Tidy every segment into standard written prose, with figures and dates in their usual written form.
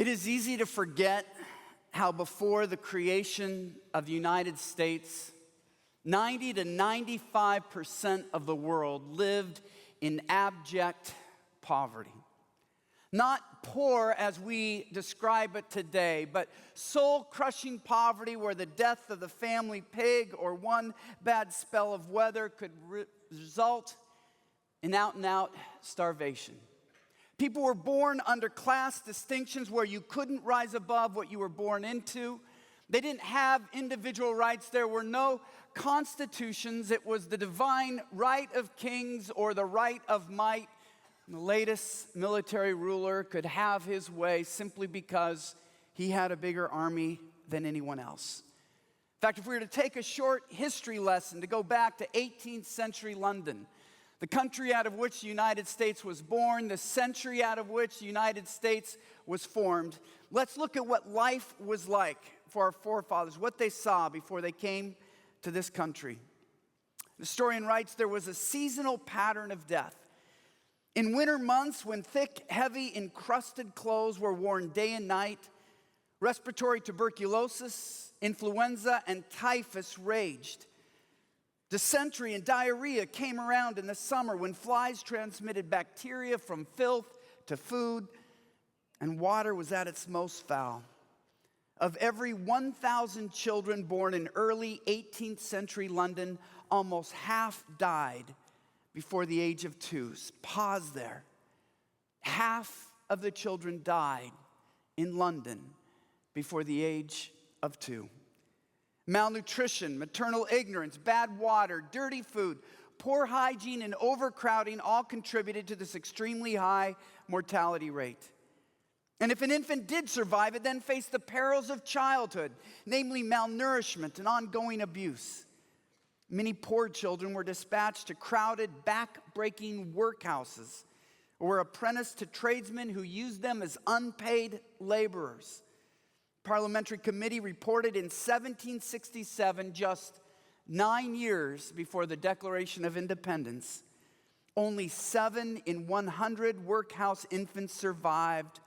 It is easy to forget how before the creation of the United States, 90 to 95% of the world lived in abject poverty. Not poor as we describe it today, but soul-crushing poverty where the death of the family pig or one bad spell of weather could result in out-and-out starvation. People were born under class distinctions where you couldn't rise above what you were born into. They didn't have individual rights. There were no constitutions. It was the divine right of kings or the right of might. And the latest military ruler could have his way simply because he had a bigger army than anyone else. In fact, if we were to take a short history lesson to go back to 18th century London, the country out of which the United States was born, the century out of which the United States was formed, let's look at what life was like for our forefathers, what they saw before they came to this country. The historian writes, there was a seasonal pattern of death. In winter months, when thick, heavy, encrusted clothes were worn day and night, respiratory tuberculosis, influenza, and typhus raged. Dysentery and diarrhea came around in the summer when flies transmitted bacteria from filth to food, and water was at its most foul. Of every 1,000 children born in early 18th century London, almost half died before the age of 2. Pause there. Half of the children died in London before the age of 2. Malnutrition, maternal ignorance, bad water, dirty food, poor hygiene, and overcrowding all contributed to this extremely high mortality rate. And if an infant did survive, it then faced the perils of childhood, namely malnourishment and ongoing abuse. Many poor children were dispatched to crowded, back-breaking workhouses or were apprenticed to tradesmen who used them as unpaid laborers. Parliamentary committee reported in 1767, just 9 years before the Declaration of Independence, only 7 in 100 workhouse infants survived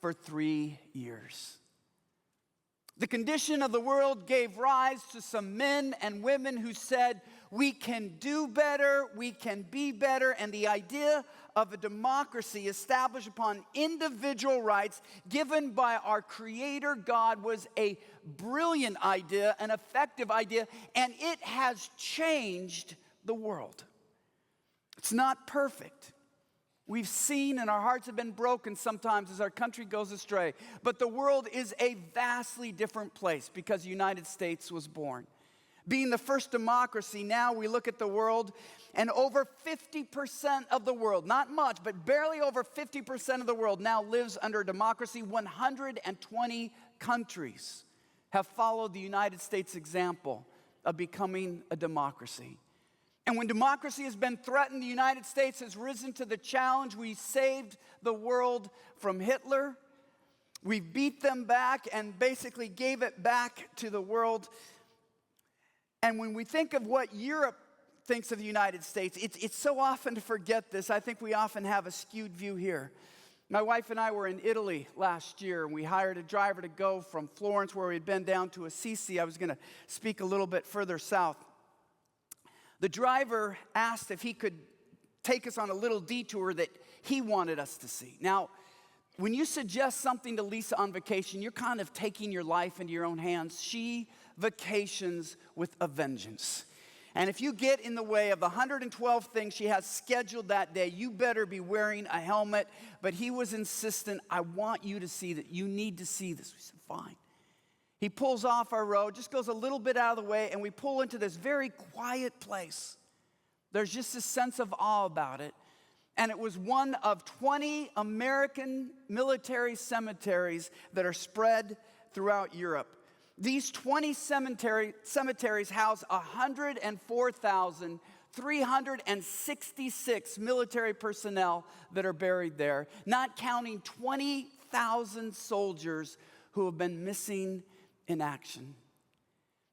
for 3 years. The condition of the world gave rise to some men and women who said, we can do better, we can be better, and the idea of a democracy established upon individual rights given by our Creator God was a brilliant idea, an effective idea, and it has changed the world. It's not perfect. We've seen and our hearts have been broken sometimes as our country goes astray. But the world is a vastly different place because the United States was born. Being the first democracy, now we look at the world and over 50% of the world, not much, but barely over 50% of the world now lives under a democracy. 120 countries have followed the United States' example of becoming a democracy. And when democracy has been threatened, the United States has risen to the challenge. We saved the world from Hitler. We beat them back and basically gave it back to the world. And when we think of what Europe thinks of the United States, it's so often to forget this. I think we often have a skewed view here. My wife and I were in Italy last year, and we hired a driver to go from Florence, where we had been, down to Assisi. I was going to speak a little bit further south. The driver asked if he could take us on a little detour that he wanted us to see. Now, when you suggest something to Lisa on vacation, you're kind of taking your life into your own hands. She vacations with a vengeance. And if you get in the way of the 112 things she has scheduled that day, you better be wearing a helmet. But he was insistent, I want you to see that. You need to see this. We said, fine. He pulls off our road, just goes a little bit out of the way, and we pull into this very quiet place. There's just this sense of awe about it. And it was one of 20 American military cemeteries that are spread throughout Europe. These 20 cemeteries house 104,366 military personnel that are buried there, not counting 20,000 soldiers who have been missing in action.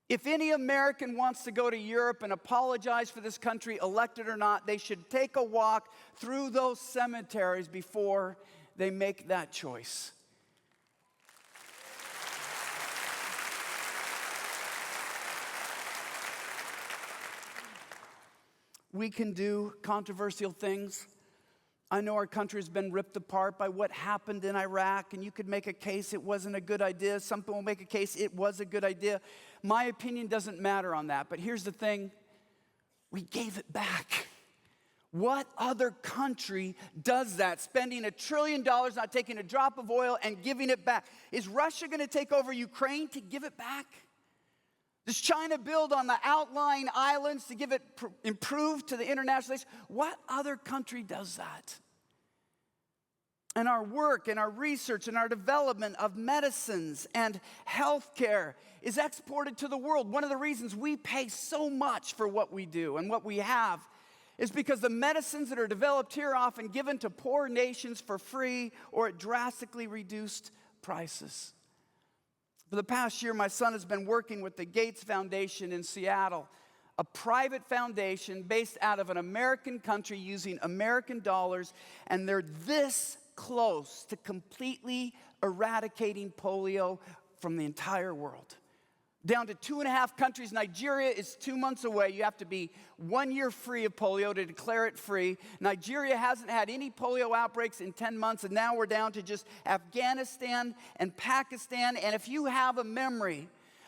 If any American wants to go to Europe and apologize for this country, elected or not, they should take a walk through those cemeteries before they make that choice. we can do controversial things. I know our country has been ripped apart by what happened in Iraq, and you could make a case it wasn't a good idea. Some people make a case it was a good idea. My opinion doesn't matter on that, but here's the thing. We gave it back. What other country does that? Spending $1 trillion, not taking a drop of oil and giving it back. Is Russia going to take over Ukraine to give it back? Does China build on the outlying islands to give it improved to the international stage? What other country does that? And our work and our research and our development of medicines and healthcare is exported to the world. One of the reasons we pay so much for what we do and what we have is because the medicines that are developed here are often given to poor nations for free or at drastically reduced prices. For the past year, my son has been working with the Gates Foundation in Seattle, a private foundation based out of an American country using American dollars, and they're this close to completely eradicating polio from the entire world. Down to 2.5 countries. Nigeria is 2 months away. You have to be 1 year free of polio to declare it free. Nigeria hasn't had any polio outbreaks in 10 months, and now we're down to just Afghanistan and Pakistan. And if you have a memory,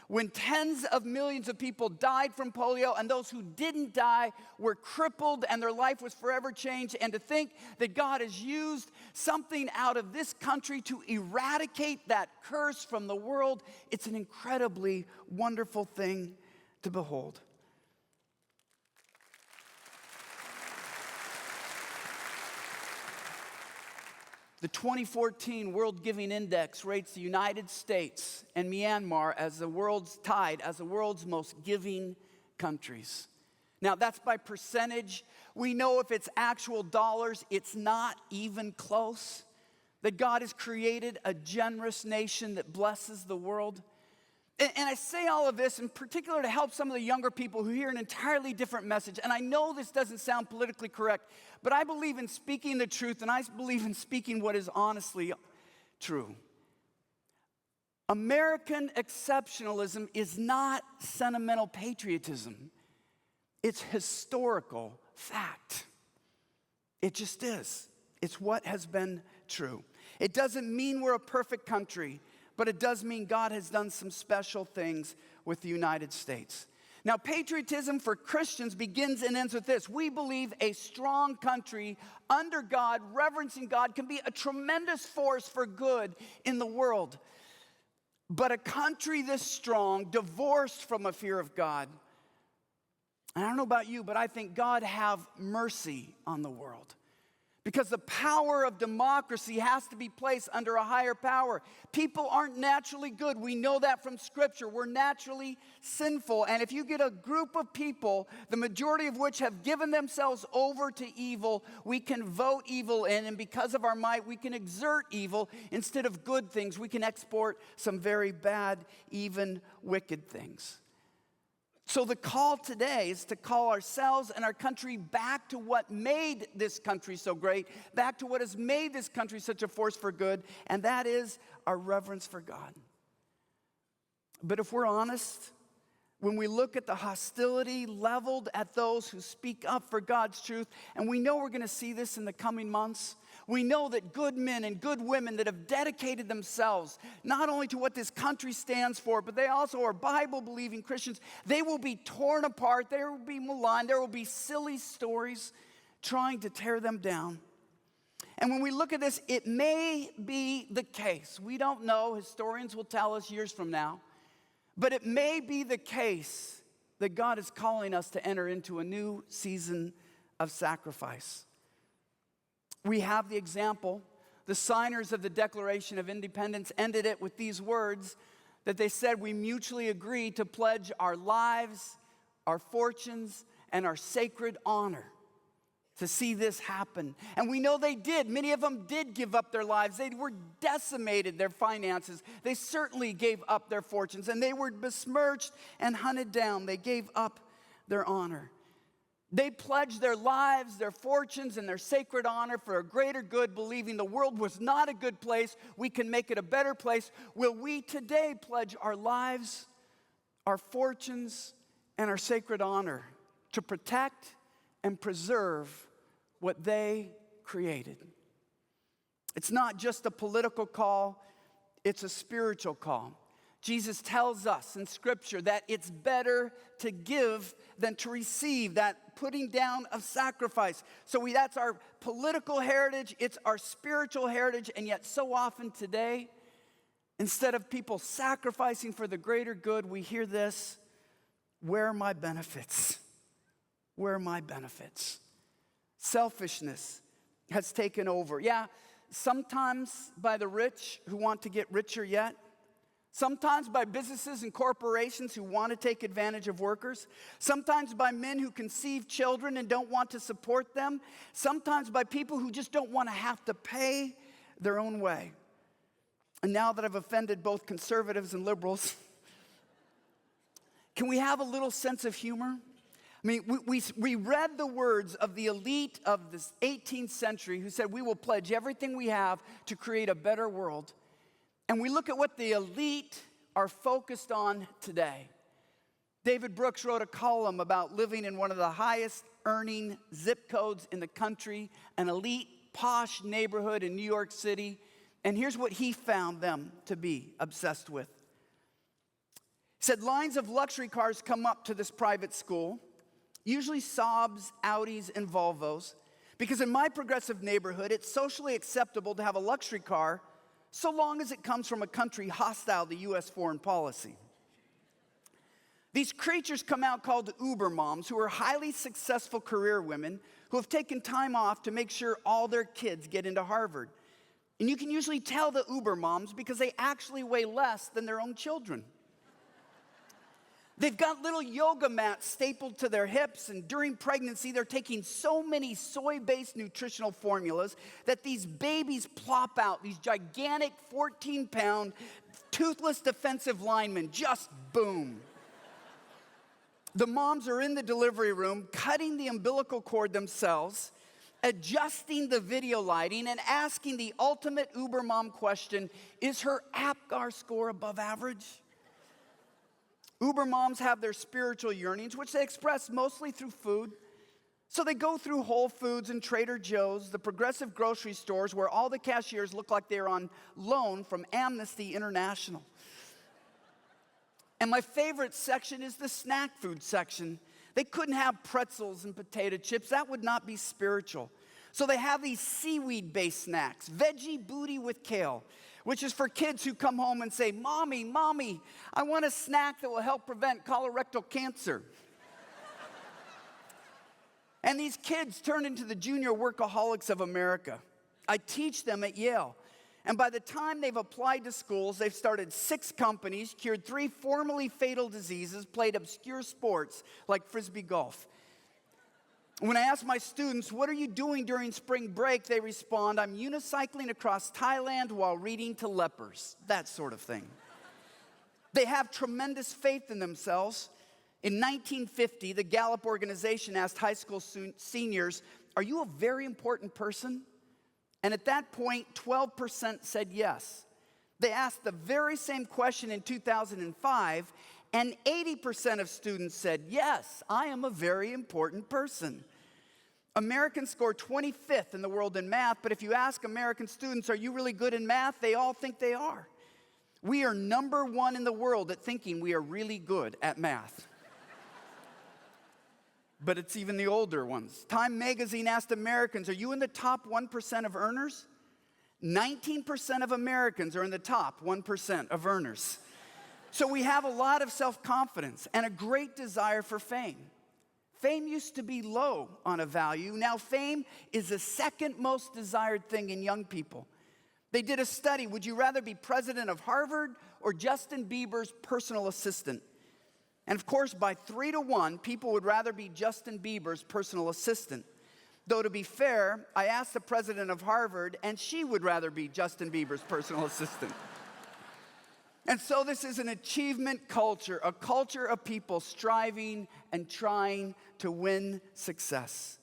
when tens of millions of people died from polio, and those who didn't die were crippled and their life was forever changed, and to think that God has used something out of this country to eradicate that curse from the world, it's an incredibly wonderful thing to behold. The 2014 World Giving Index rates the United States and Myanmar as the world's most giving countries. Now, that's by percentage. We know if it's actual dollars, it's not even close. That God has created a generous nation that blesses the world. And I say all of this in particular to help some of the younger people who hear an entirely different message. And I know this doesn't sound politically correct, but I believe in speaking the truth, and I believe in speaking what is honestly true. American exceptionalism is not sentimental patriotism. It's historical fact. It just is. It's what has been true. It doesn't mean we're a perfect country, but it does mean God has done some special things with the United States. Now, patriotism for Christians begins and ends with this. We believe a strong country under God, reverencing God, can be a tremendous force for good in the world. But a country this strong, divorced from a fear of God, and I don't know about you, but I think God have mercy on the world. Because the power of democracy has to be placed under a higher power. People aren't naturally good. We know that from Scripture. We're naturally sinful. And if you get a group of people, the majority of which have given themselves over to evil, we can vote evil in. And because of our might, we can exert evil instead of good things. We can export some very bad, even wicked things. So the call today is to call ourselves and our country back to what made this country so great, back to what has made this country such a force for good, and that is our reverence for God. But if we're honest, when we look at the hostility leveled at those who speak up for God's truth, and we know we're going to see this in the coming months, we know that good men and good women that have dedicated themselves not only to what this country stands for, but they also are Bible-believing Christians. They will be torn apart. They will be maligned. There will be silly stories trying to tear them down. And when we look at this, it may be the case. We don't know. Historians will tell us years from now. But it may be the case that God is calling us to enter into a new season of sacrifice. We have the example. The signers of the Declaration of Independence ended it with these words that they said, "We mutually agree to pledge our lives, our fortunes, and our sacred honor to see this happen." And we know they did. Many of them did give up their lives. They were decimated, their finances. They certainly gave up their fortunes, and they were besmirched and hunted down. They gave up their honor. They pledged their lives, their fortunes, and their sacred honor for a greater good, believing the world was not a good place. We can make it a better place. Will we today pledge our lives, our fortunes, and our sacred honor to protect and preserve what they created. It's not just a political call, it's a spiritual call. Jesus tells us in Scripture that it's better to give than to receive, that putting down of sacrifice. So that's our political heritage, it's our spiritual heritage, and yet so often today, instead of people sacrificing for the greater good, we hear this: where are my benefits? Where are my benefits? Selfishness has taken over. Yeah, sometimes by the rich who want to get richer yet. Sometimes by businesses and corporations who want to take advantage of workers. Sometimes by men who conceive children and don't want to support them. Sometimes by people who just don't want to have to pay their own way. And now that I've offended both conservatives and liberals, can we have a little sense of humor? I mean, we read the words of the elite of the 18th century who said, we will pledge everything we have to create a better world. And we look at what the elite are focused on today. David Brooks wrote a column about living in one of the highest earning zip codes in the country, an elite, posh neighborhood in New York City. And here's what he found them to be obsessed with. He said, lines of luxury cars come up to this private school, usually Saabs, Audis, and Volvos, because in my progressive neighborhood, it's socially acceptable to have a luxury car so long as it comes from a country hostile to U.S. foreign policy. These creatures come out called Uber moms, who are highly successful career women who have taken time off to make sure all their kids get into Harvard. And you can usually tell the Uber moms because they actually weigh less than their own children. They've got little yoga mats stapled to their hips, and during pregnancy, they're taking so many soy-based nutritional formulas that these babies plop out, these gigantic 14-pound, toothless defensive linemen, just boom. The moms are in the delivery room, cutting the umbilical cord themselves, adjusting the video lighting, and asking the ultimate Uber mom question: is her APGAR score above average? Uber moms have their spiritual yearnings, which they express mostly through food. So they go through Whole Foods and Trader Joe's, the progressive grocery stores where all the cashiers look like they're on loan from Amnesty International. And my favorite section is the snack food section. They couldn't have pretzels and potato chips. That would not be spiritual. So they have these seaweed-based snacks, veggie booty with kale, which is for kids who come home and say, Mommy, Mommy, I want a snack that will help prevent colorectal cancer. And these kids turn into the junior workaholics of America. I teach them at Yale. And by the time they've applied to schools, they've started 6 companies, cured 3 formerly fatal diseases, played obscure sports like Frisbee golf. When I ask my students, what are you doing during spring break? They respond, I'm unicycling across Thailand while reading to lepers. That sort of thing. They have tremendous faith in themselves. In 1950, the Gallup organization asked high school seniors, are you a very important person? And at that point, 12% said yes. They asked the very same question in 2005, and 80% of students said, yes, I am a very important person. Americans score 25th in the world in math, but if you ask American students, are you really good in math? They all think they are. We are number 1 in the world at thinking we are really good at math. But it's even the older ones. Time magazine asked Americans, are you in the top 1% of earners? 19% of Americans are in the top 1% of earners. So we have a lot of self-confidence and a great desire for fame. Fame used to be low on a value. Now fame is the second most desired thing in young people. They did a study, would you rather be president of Harvard or Justin Bieber's personal assistant? And of course, by 3-1, people would rather be Justin Bieber's personal assistant. Though to be fair, I asked the president of Harvard, and she would rather be Justin Bieber's personal assistant. And so this is an achievement culture, a culture of people striving and trying to win success.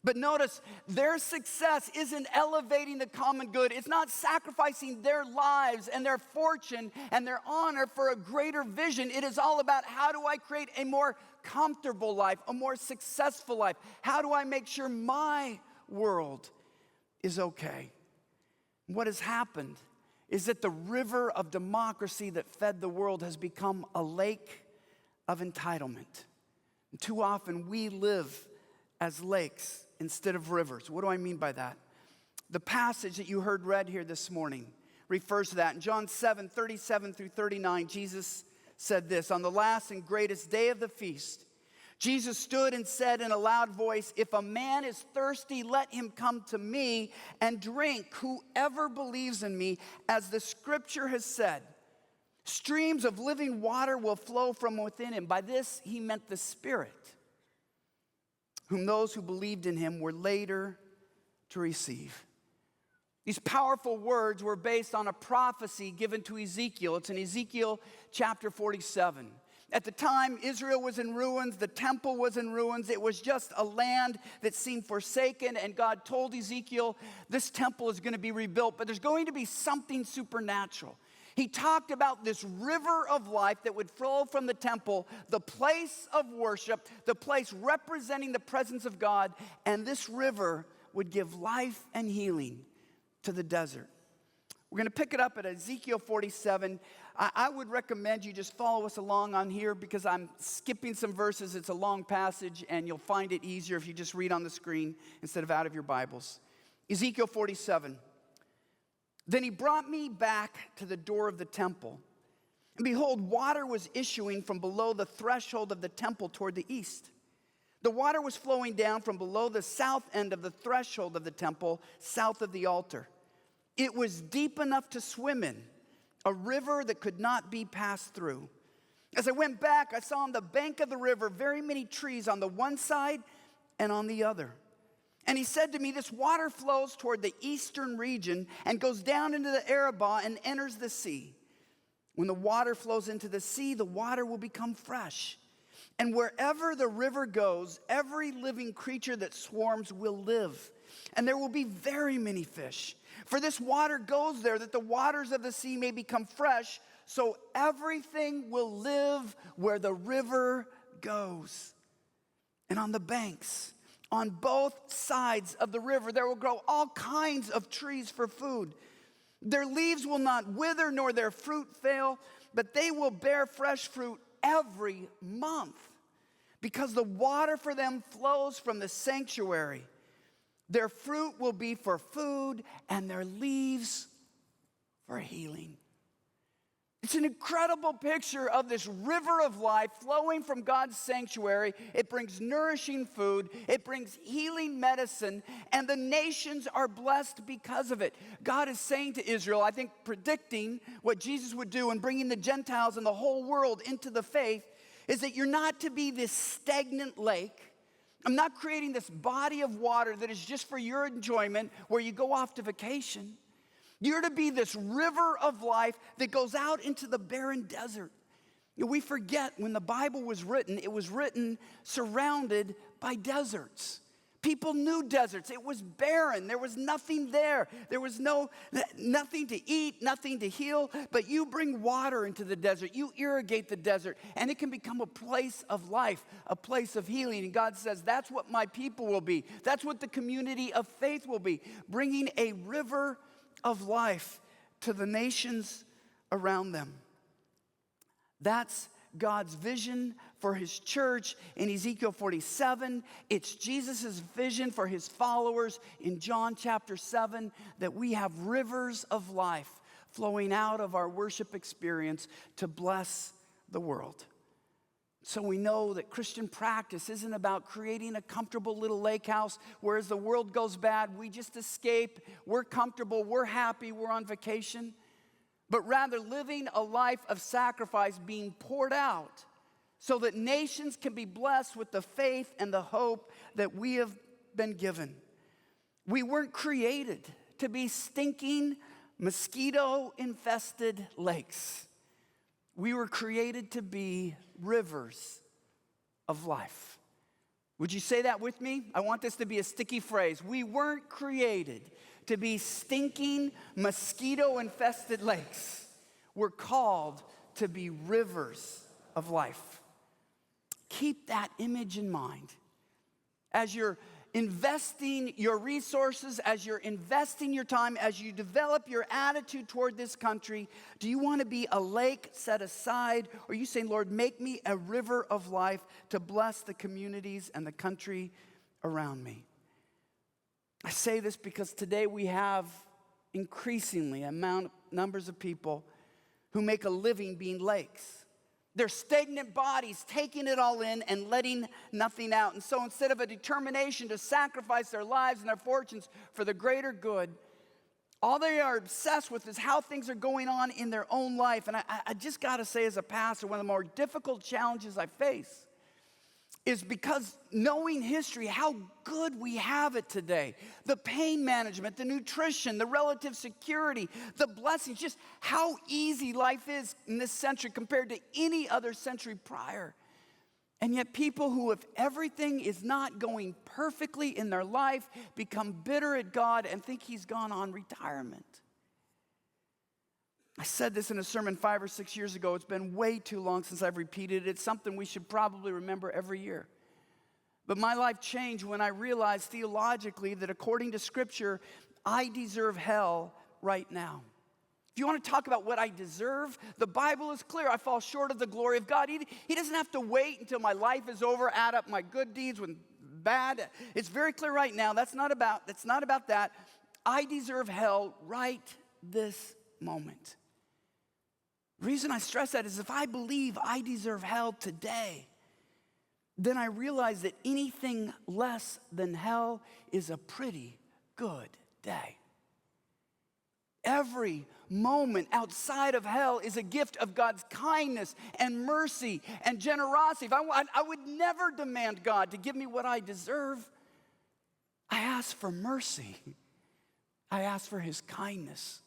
But notice, their success isn't elevating the common good. It's not sacrificing their lives and their fortune and their honor for a greater vision. It is all about, how do I create a more comfortable life, a more successful life? How do I make sure my world is okay? What has happened is that the river of democracy that fed the world has become a lake of entitlement. And too often we live as lakes instead of rivers. What do I mean by that? The passage that you heard read here this morning refers to that. In John 7:37 through 39, Jesus said this: on the last and greatest day of the feast, Jesus stood and said in a loud voice, "If a man is thirsty, let him come to me and drink. Whoever believes in me, as the scripture has said, streams of living water will flow from within him." By this he meant the Spirit, whom those who believed in him were later to receive. These powerful words were based on a prophecy given to Ezekiel. It's in Ezekiel chapter 47. At the time, Israel was in ruins. The temple was in ruins. It was just a land that seemed forsaken. And God told Ezekiel, this temple is going to be rebuilt, but there's going to be something supernatural. He talked about this river of life that would flow from the temple, the place of worship, the place representing the presence of God. And this river would give life and healing to the desert. We're going to pick it up at Ezekiel 47. I would recommend you just follow us along on here because I'm skipping some verses. It's a long passage, and you'll find it easier if you just read on the screen instead of out of your Bibles. Ezekiel 47. Then he brought me back to the door of the temple, and behold, water was issuing from below the threshold of the temple toward the east. The water was flowing down from below the south end of the threshold of the temple, south of the altar. It was deep enough to swim in, a river that could not be passed through. As I went back, I saw on the bank of the river very many trees on the one side and on the other. And he said to me, this water flows toward the eastern region and goes down into the Arabah and enters the sea. When the water flows into the sea, the water will become fresh. And wherever the river goes, every living creature that swarms will live. And there will be very many fish. For this water goes there, that the waters of the sea may become fresh, so everything will live where the river goes. And on the banks, on both sides of the river, there will grow all kinds of trees for food. Their leaves will not wither, nor their fruit fail, but they will bear fresh fruit every month, because the water for them flows from the sanctuary. Their fruit will be for food, and their leaves for healing. It's an incredible picture of this river of life flowing from God's sanctuary. It brings nourishing food. It brings healing medicine, and the nations are blessed because of it. God is saying to Israel, I think predicting what Jesus would do and bringing the Gentiles and the whole world into the faith, is that you're not to be this stagnant lake. I'm not creating this body of water that is just for your enjoyment where you go off to vacation. You're to be this river of life that goes out into the barren desert. You know, we forget when the Bible was written, it was written surrounded by deserts. People knew deserts. It was barren. There was nothing there. There was nothing to eat, nothing to heal. But you bring water into the desert. You irrigate the desert, and it can become a place of life, a place of healing. And God says, that's what my people will be. That's what the community of faith will be, bringing a river of life to the nations around them. That's God's vision for his church in Ezekiel 47. It's Jesus' vision for his followers in John chapter 7, that we have rivers of life flowing out of our worship experience to bless the world. So we know that Christian practice isn't about creating a comfortable little lake house where as the world goes bad, we just escape, we're comfortable, we're happy, we're on vacation. But rather living a life of sacrifice being poured out so that nations can be blessed with the faith and the hope that we have been given. We weren't created to be stinking, mosquito-infested lakes. We were created to be rivers of life. Would you say that with me? I want this to be a sticky phrase. We weren't created to be stinking, mosquito-infested lakes. We're called to be rivers of life. keep that image in mind. As you're investing your resources, as you're investing your time, as you develop your attitude toward this country, do you want to be a lake set aside? Or are you saying, Lord, make me a river of life to bless the communities and the country around me? I say this because today we have increasingly numbers of people who make a living being lakes. They're stagnant bodies, taking it all in and letting nothing out. And so instead of a determination to sacrifice their lives and their fortunes for the greater good, all they are obsessed with is how things are going on in their own life. And I just got to say, as a pastor, one of the more difficult challenges I face is because knowing history, how good we have it today. The pain management, the nutrition, the relative security, the blessings, just how easy life is in this century compared to any other century prior. And yet people who, if everything is not going perfectly in their life, become bitter at God and think he's gone on retirement. I said this in a sermon 5 or 6 years ago. It's been way too long since I've repeated it. It's something we should probably remember every year. But my life changed when I realized theologically that according to Scripture, I deserve hell right now. If you want to talk about what I deserve, the Bible is clear. I fall short of the glory of God. He doesn't have to wait until my life is over, add up my good deeds with bad. It's very clear right now. That's not about that. I deserve hell right this moment. The reason I stress that is if I believe I deserve hell today, then I realize that anything less than hell is a pretty good day. Every moment outside of hell is a gift of God's kindness and mercy and generosity. I would never demand God to give me what I deserve. I ask for mercy. I ask for his kindness.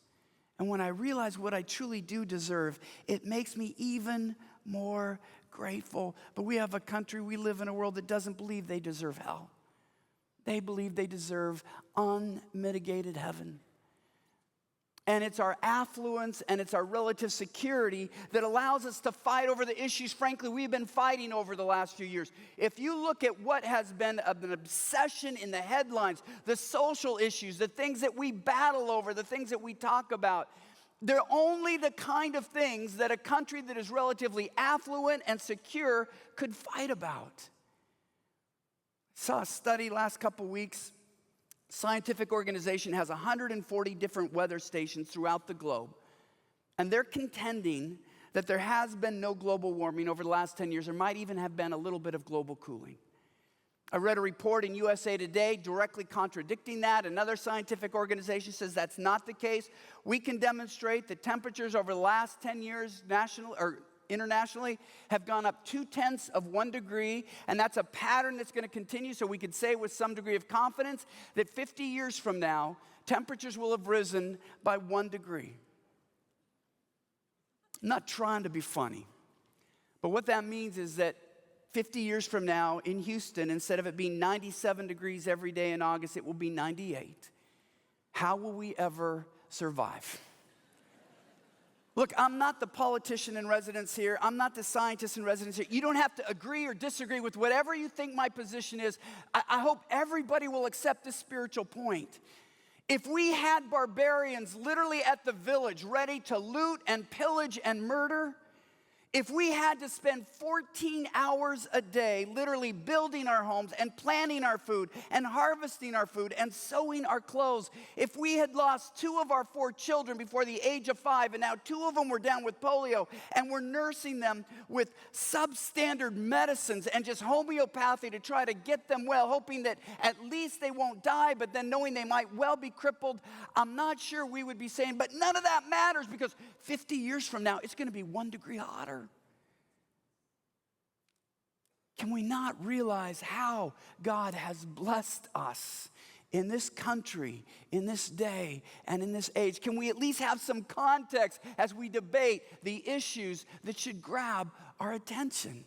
And when I realize what I truly do deserve, it makes me even more grateful. But we have a country, we live in a world that doesn't believe they deserve hell. They believe they deserve unmitigated heaven. And it's our affluence and it's our relative security that allows us to fight over the issues, frankly, we've been fighting over the last few years. If you look at what has been an obsession in the headlines, the social issues, the things that we battle over, the things that we talk about, they're only the kind of things that a country that is relatively affluent and secure could fight about. I saw a study last couple weeks. Scientific organization has 140 different weather stations throughout the globe. And they're contending that there has been no global warming over the last 10 years. There might even have been a little bit of global cooling. I read a report in USA Today directly contradicting that. Another scientific organization says that's not the case. We can demonstrate that temperatures over the last 10 years internationally have gone up 0.2 degrees, and that's a pattern that's going to continue. So we could say with some degree of confidence that 50 years from now, temperatures will have risen by 1 degree. I'm not trying to be funny, but what that means is that 50 years from now in Houston, instead of it being 97 degrees every day in August, it will be 98. How will we ever survive? Look, I'm not the politician in residence here. I'm not the scientist in residence here. You don't have to agree or disagree with whatever you think my position is. I hope everybody will accept this spiritual point. If we had barbarians literally at the village ready to loot and pillage and murder, if we had to spend 14 hours a day literally building our homes and planting our food and harvesting our food and sewing our clothes, if we had lost 2 of our 4 children before the age of 5 and now 2 of them were down with polio and we're nursing them with substandard medicines and just homeopathy to try to get them well, hoping that at least they won't die, but then knowing they might well be crippled, I'm not sure we would be saying, but none of that matters because 50 years from now, it's going to be 1 degree hotter. Can we not realize how God has blessed us in this country, in this day, and in this age? Can we at least have some context as we debate the issues that should grab our attention?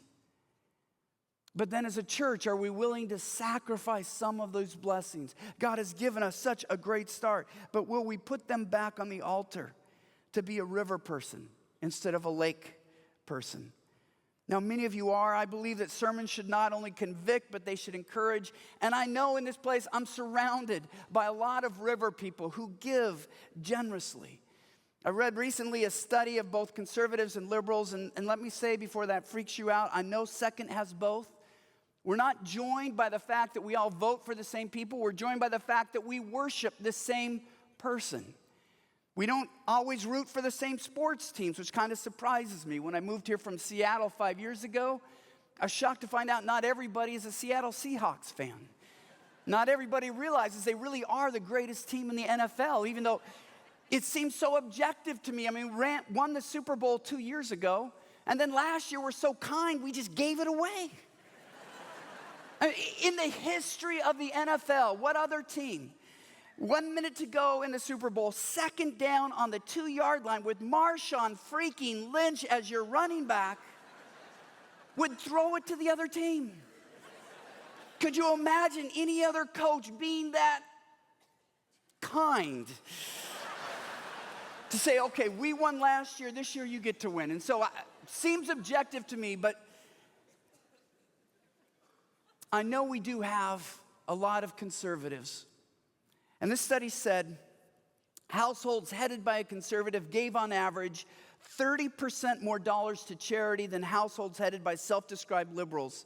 But then as a church, are we willing to sacrifice some of those blessings? God has given us such a great start, but will we put them back on the altar to be a river person instead of a lake person? Now, many of you are. I believe that sermons should not only convict, but they should encourage. And I know in this place I'm surrounded by a lot of river people who give generously. I read recently a study of both conservatives and liberals, and let me say before that freaks you out, I know Second has both. We're not joined by the fact that we all vote for the same people. We're joined by the fact that we worship the same person. We don't always root for the same sports teams, which kind of surprises me. When I moved here from Seattle 5 years ago, I was shocked to find out not everybody is a Seattle Seahawks fan. Not everybody realizes they really are the greatest team in the NFL, even though it seems so objective to me. I mean, won the Super Bowl 2 years ago, and then last year we're so kind, we just gave it away. I mean, in the history of the NFL, what other team? 1 minute to go in the Super Bowl, second down on the 2-yard line with Marshawn freaking Lynch as your running back, would throw it to the other team. Could you imagine any other coach being that kind to say, okay, we won last year, this year you get to win? And so it seems objective to me, but I know we do have a lot of conservatives. And this study said households headed by a conservative gave on average 30% more dollars to charity than households headed by self-described liberals,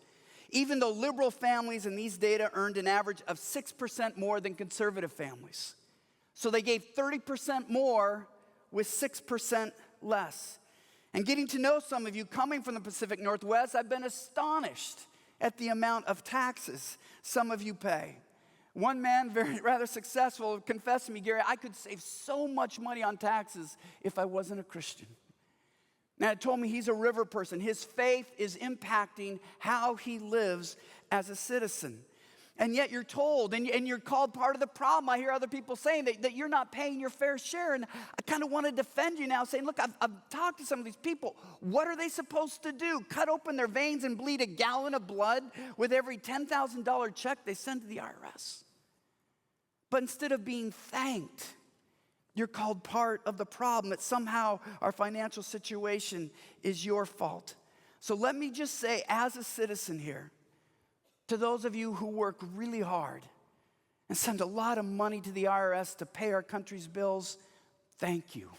even though liberal families in these data earned an average of 6% more than conservative families. So they gave 30% more with 6% less. And getting to know some of you coming from the Pacific Northwest, I've been astonished at the amount of taxes some of you pay. One man, rather successful, confessed to me, Gary, I could save so much money on taxes if I wasn't a Christian. Now, he told me he's a river person. His faith is impacting how he lives as a citizen. And yet you're told, and you're called part of the problem. I hear other people saying that you're not paying your fair share. And I kind of want to defend you now, saying, look, I've talked to some of these people. What are they supposed to do? Cut open their veins and bleed a gallon of blood with every $10,000 check they send to the IRS? But instead of being thanked, you're called part of the problem, that somehow our financial situation is your fault. So let me just say, as a citizen here, to those of you who work really hard and send a lot of money to the IRS to pay our country's bills, thank you.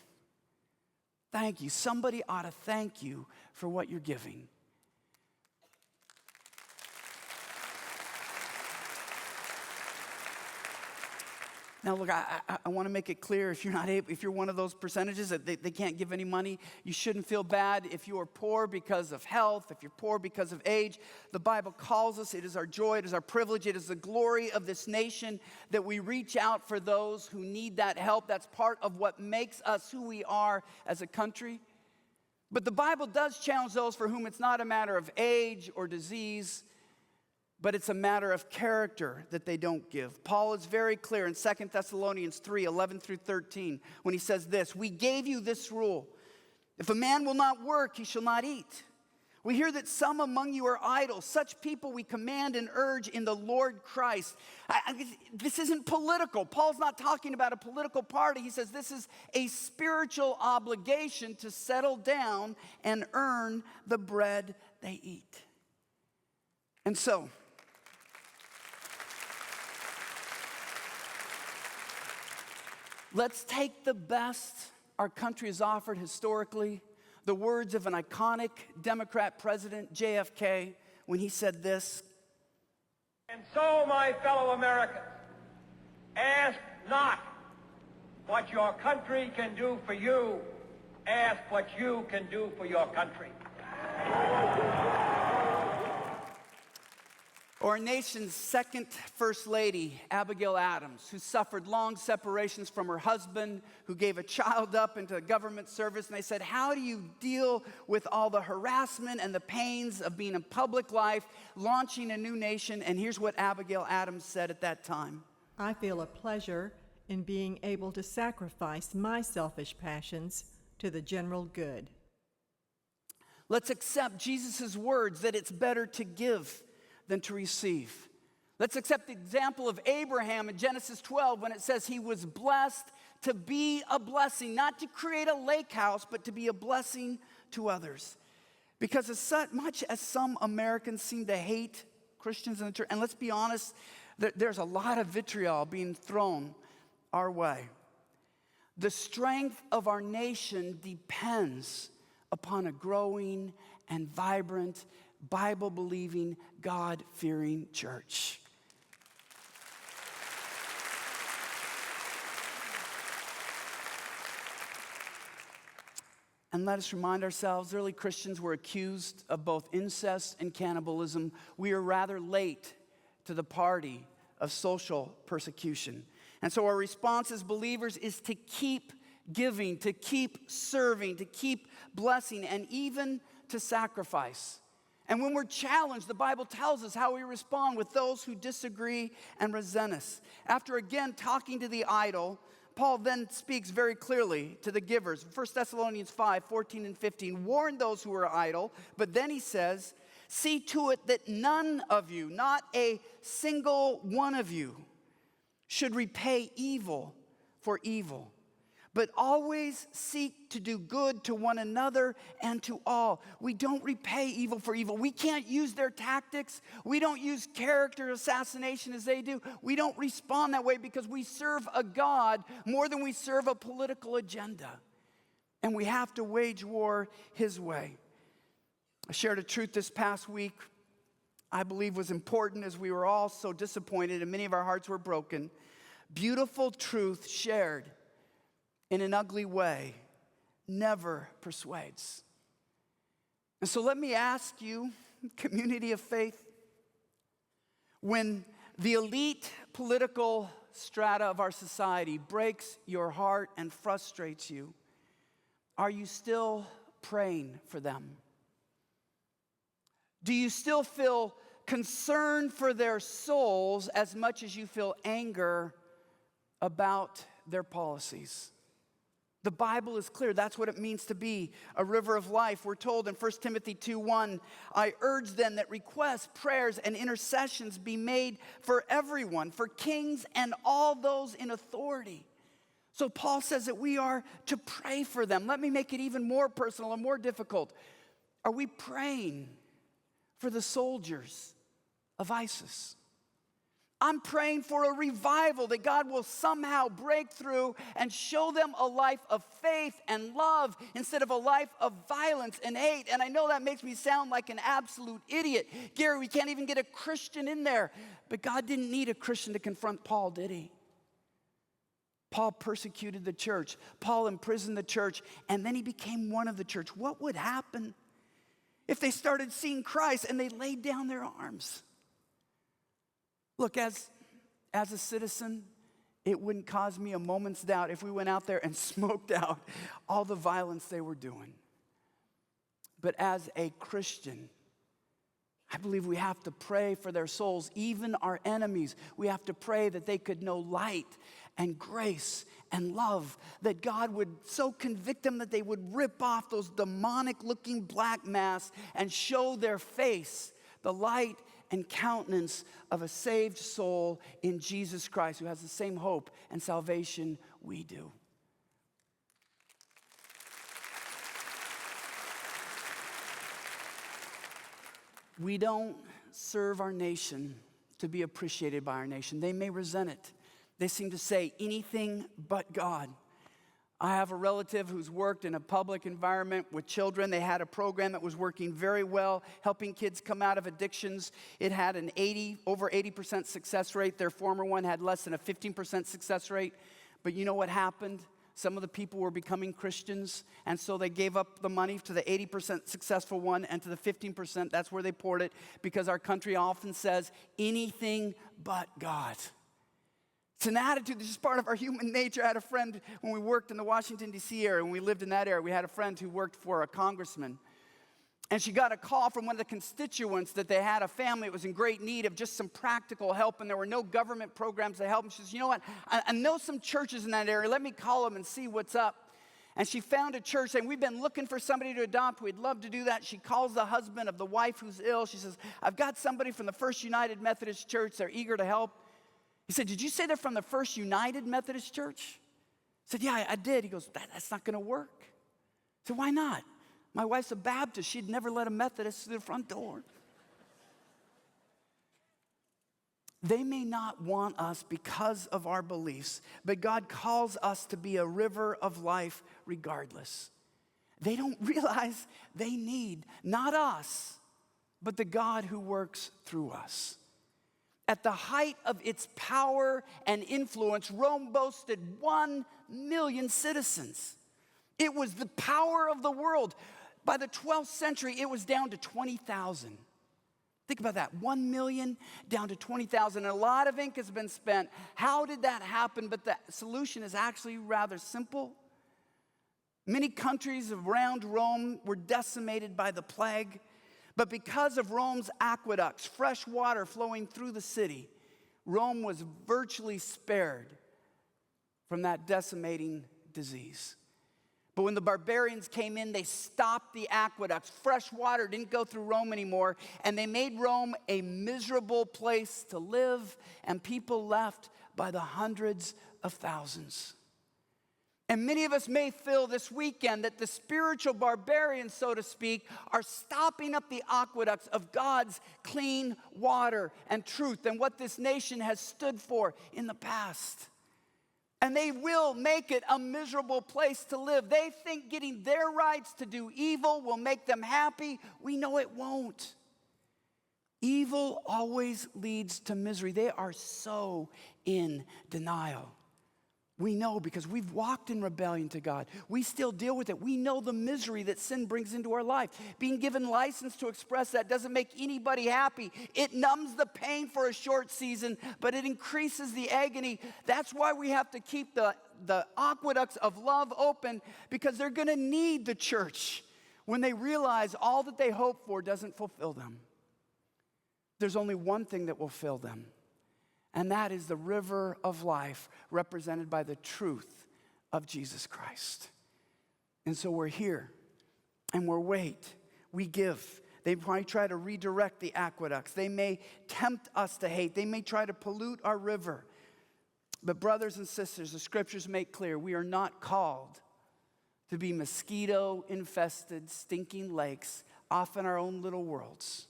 Thank you. Somebody ought to thank you for what you're giving. Now, look, I want to make it clear, if you're one of those percentages that they can't give any money, you shouldn't feel bad. If you are poor because of health, if you're poor because of age, the Bible calls us, it is our joy, it is our privilege, it is the glory of this nation that we reach out for those who need that help. That's part of what makes us who we are as a country. But the Bible does challenge those for whom it's not a matter of age or disease, but it's a matter of character that they don't give. Paul is very clear in 2 Thessalonians 3:11-13 when he says this, we gave you this rule. If a man will not work, he shall not eat. We hear that some among you are idle. Such people we command and urge in the Lord Christ. This isn't political. Paul's not talking about a political party. He says this is a spiritual obligation to settle down and earn the bread they eat. And so, let's take the best our country has offered historically, the words of an iconic Democrat president, JFK, when he said this. And so, my fellow Americans, ask not what your country can do for you, ask what you can do for your country. Or our nation's second First Lady, Abigail Adams, who suffered long separations from her husband, who gave a child up into government service. And they said, how do you deal with all the harassment and the pains of being in public life, launching a new nation? And here's what Abigail Adams said at that time. I feel a pleasure in being able to sacrifice my selfish passions to the general good. Let's accept Jesus' words that it's better to give than to receive. Let's accept the example of Abraham in Genesis 12 when it says he was blessed to be a blessing, not to create a lake house, but to be a blessing to others. Because as much as some Americans seem to hate Christians in the church, and let's be honest, there's a lot of vitriol being thrown our way. The strength of our nation depends upon a growing and vibrant, Bible-believing, God-fearing church. And let us remind ourselves, early Christians were accused of both incest and cannibalism. We are rather late to the party of social persecution. And so our response as believers is to keep giving, to keep serving, to keep blessing, and even to sacrifice. And when we're challenged, the Bible tells us how we respond with those who disagree and resent us. After again talking to the idol, Paul then speaks very clearly to the givers. 1 Thessalonians 5:14 and 15, warn those who are idle, but then he says, see to it that none of you, not a single one of you, should repay evil for evil, but always seek to do good to one another and to all. We don't repay evil for evil. We can't use their tactics. We don't use character assassination as they do. We don't respond that way because we serve a God more than we serve a political agenda. And we have to wage war his way. I shared a truth this past week I believe was important as we were all so disappointed and many of our hearts were broken. Beautiful truth shared in an ugly way never persuades. And so let me ask you, community of faith, when the elite political strata of our society breaks your heart and frustrates you, are you still praying for them? Do you still feel concern for their souls as much as you feel anger about their policies? The Bible is clear. That's what it means to be a river of life. We're told in 1 Timothy 2:1, I urge then that requests, prayers, and intercessions be made for everyone, for kings and all those in authority. So Paul says that we are to pray for them. Let me make it even more personal and more difficult. Are we praying for the soldiers of ISIS? I'm praying for a revival, that God will somehow break through and show them a life of faith and love instead of a life of violence and hate. And I know that makes me sound like an absolute idiot. Gary, we can't even get a Christian in there. But God didn't need a Christian to confront Paul, did he? Paul persecuted the church. Paul imprisoned the church, and then he became one of the church. What would happen if they started seeing Christ and they laid down their arms? Look, as a citizen, it wouldn't cause me a moment's doubt if we went out there and smoked out all the violence they were doing. But as a Christian, I believe we have to pray for their souls, even our enemies. We have to pray that they could know light and grace and love, that God would so convict them that they would rip off those demonic-looking black masks and show their face, the light and countenance of a saved soul in Jesus Christ, who has the same hope and salvation we do. We don't serve our nation to be appreciated by our nation. They may resent it. They seem to say anything but God. I have a relative who's worked in a public environment with children. They had a program that was working very well, helping kids come out of addictions. It had an over 80% success rate. Their former one had less than a 15% success rate. But you know what happened? Some of the people were becoming Christians, and so they gave up the money to the 80% successful one, and to the 15%, that's where they poured it, because our country often says, anything but God. It's an attitude that's just part of our human nature. I had a friend when we worked in the Washington, D.C. area, when we lived in that area, we had a friend who worked for a congressman. And she got a call from one of the constituents that they had a family that was in great need of just some practical help, and there were no government programs to help them. She says, you know what, I know some churches in that area. Let me call them and see what's up. And she found a church saying, we've been looking for somebody to adopt. We'd love to do that. She calls the husband of the wife who's ill. She says, I've got somebody from the First United Methodist Church. They're eager to help. He said, did you say they're from the First United Methodist Church? I said, yeah, I did. He goes, that's not going to work. I said, why not? My wife's a Baptist. She'd never let a Methodist through the front door. They may not want us because of our beliefs, but God calls us to be a river of life regardless. They don't realize they need not us, but the God who works through us. At the height of its power and influence, Rome boasted 1 million citizens. It was the power of the world. By the 12th century, it was down to 20,000. Think about that, 1 million down to 20,000. And a lot of ink has been spent. How did that happen? But the solution is actually rather simple. Many countries around Rome were decimated by the plague. But because of Rome's aqueducts, fresh water flowing through the city, Rome was virtually spared from that decimating disease. But when the barbarians came in, they stopped the aqueducts. Fresh water didn't go through Rome anymore, and they made Rome a miserable place to live, and people left by the hundreds of thousands. And many of us may feel this weekend that the spiritual barbarians, so to speak, are stopping up the aqueducts of God's clean water and truth and what this nation has stood for in the past. And they will make it a miserable place to live. They think getting their rights to do evil will make them happy. We know it won't. Evil always leads to misery. They are so in denial. We know because we've walked in rebellion to God. We still deal with it. We know the misery that sin brings into our life. Being given license to express that doesn't make anybody happy. It numbs the pain for a short season, but it increases the agony. That's why we have to keep the aqueducts of love open, because they're going to need the church when they realize all that they hope for doesn't fulfill them. There's only one thing that will fill them. And that is the river of life represented by the truth of Jesus Christ. And so we're here and we give. They might try to redirect the aqueducts. They may tempt us to hate. They may try to pollute our river. But brothers and sisters, the scriptures make clear we are not called to be mosquito-infested, stinking lakes off in our own little worlds.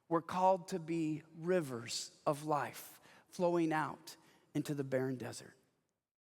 We're called to be rivers of life flowing out into the barren desert.